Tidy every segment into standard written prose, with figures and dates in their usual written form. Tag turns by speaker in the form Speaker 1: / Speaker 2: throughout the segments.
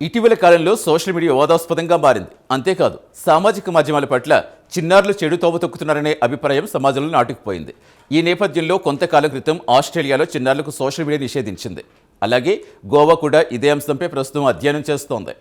Speaker 1: ఇటీవల కాలంలో social media వివాదాస్పదంగా మారింది. అంతేకాదు సామాజిక మాధ్యమాల పట్ల చిన్నారులు చెడు తోవ తొక్కుతున్నారనే అభిప్రాయం సమాజంలో నాటుకుపోయింది. ఈ నేపథ్యంలో కొంతకాలం క్రితం ఆస్ట్రేలియాలో చిన్నారులకు సోషల్ మీడియా నిషేధించింది. అలాగే గోవా కూడా ఇదే అంశంపై ప్రస్తుతం అధ్యయనం చేస్తోంది.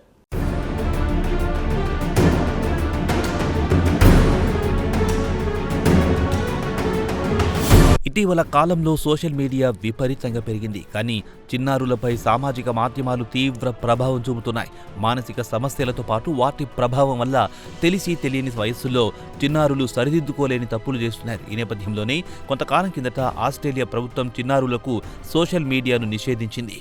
Speaker 2: ఇటీవల కాలంలో సోషల్ మీడియా విపరీతంగా పెరిగింది. కానీ చిన్నారులపై సామాజిక మాధ్యమాలు తీవ్ర ప్రభావం చూపుతున్నాయి. మానసిక సమస్యలతో పాటు వాటి ప్రభావం వల్ల తెలిసి తెలియని వయస్సులో చిన్నారులు సరిదిద్దుకోలేని తప్పులు చేస్తున్నారు. ఈ నేపథ్యంలోనే కొంతకాలం కిందట ఆస్ట్రేలియా ప్రభుత్వం చిన్నారులకు సోషల్ మీడియాను నిషేధించింది.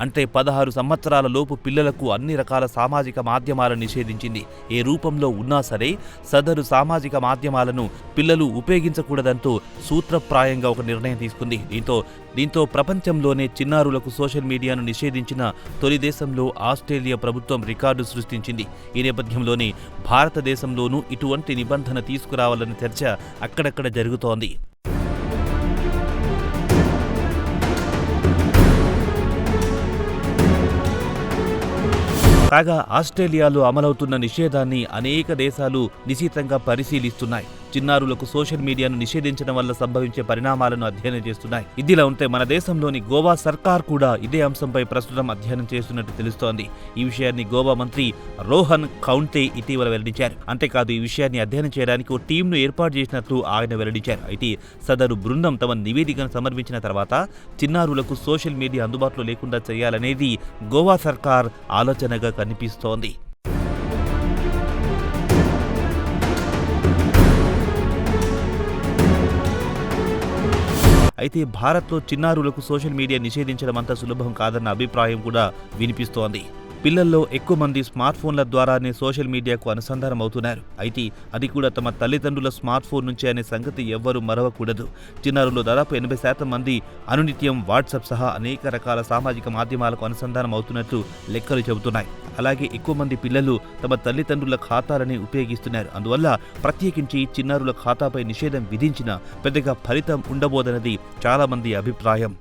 Speaker 2: అంటే 16 సంవత్సరాల లోపు పిల్లలకు అన్ని రకాల సామాజిక మాధ్యమాలను నిషేధించింది. ఏ రూపంలో ఉన్నా సరే సదరు సామాజిక మాధ్యమాలను పిల్లలు ఉపయోగించకూడదంటూ సూత్రప్రాయంగా ఒక నిర్ణయం తీసుకుంది. దీంతో ప్రపంచంలోనే చిన్నారులకు సోషల్ మీడియాను నిషేధించిన తొలి దేశంలో ఆస్ట్రేలియా ప్రభుత్వం రికార్డు సృష్టించింది. ఈ నేపథ్యంలోనే భారతదేశంలోనూ ఇటువంటి నిబంధన తీసుకురావాలన్న చర్చ అక్కడక్కడ జరుగుతోంది. కాగా ఆస్ట్రేలియాలో అమలవుతున్న నిషేధాన్ని అనేక దేశాలు నిశితంగా పరిశీలిస్తున్నాయి. చిన్నారులకు సోషల్ మీడియాను నిషేధించడం వల్ల సంభవించే పరిణామాలను అధ్యయనం చేస్తున్నాయి. ఇదిలా ఉంటే మన దేశంలోని గోవా సర్కార్ కూడా ఇదే అంశంపై ప్రస్తుతం అధ్యయనం చేస్తున్నట్టు తెలుస్తోంది. ఈ విషయాన్ని గోవా మంత్రి రోహన్ ఖౌంటే ఇటీవల వెల్లడించారు. అంతేకాదు ఈ విషయాన్ని అధ్యయనం చేయడానికి ఓ టీంను ఏర్పాటు చేసినట్లు ఆయన వెల్లడించారు. అయితే సదరు బృందం తమ నివేదికను సమర్పించిన తర్వాత చిన్నారులకు సోషల్ మీడియా అందుబాటులో లేకుండా చేయాలనేది గోవా సర్కార్ ఆలోచనగా కనిపిస్తోంది. అయితే భారత్లో చిన్నారులకు సోషల్ మీడియా నిషేధించడం అంత సులభం కాదన్న అభిప్రాయం కూడా వినిపిస్తోంది. పిల్లల్లో ఎక్కువ మంది స్మార్ట్ ఫోన్ల ద్వారానే సోషల్ మీడియాకు అనుసంధానం అవుతున్నారు. అయితే అది కూడా తమ తల్లిదండ్రుల స్మార్ట్ ఫోన్ నుంచే అనే సంగతి ఎవ్వరూ మరవకూడదు. చిన్నారుల్లో దాదాపు 80% మంది అనునిత్యం వాట్సాప్ సహా అనేక రకాల సామాజిక మాధ్యమాలకు అనుసంధానం అవుతున్నట్లు లెక్కలు చెబుతున్నాయి. అలాగే ఎక్కువ మంది పిల్లలు తమ తల్లిదండ్రుల ఖాతాలని ఉపయోగిస్తున్నారు. అందువల్ల ప్రత్యేకించి చిన్నారుల ఖాతాపై నిషేధం విధించినా పెద్దగా ఫలితం ఉండబోదన్నది చాలా మంది అభిప్రాయం.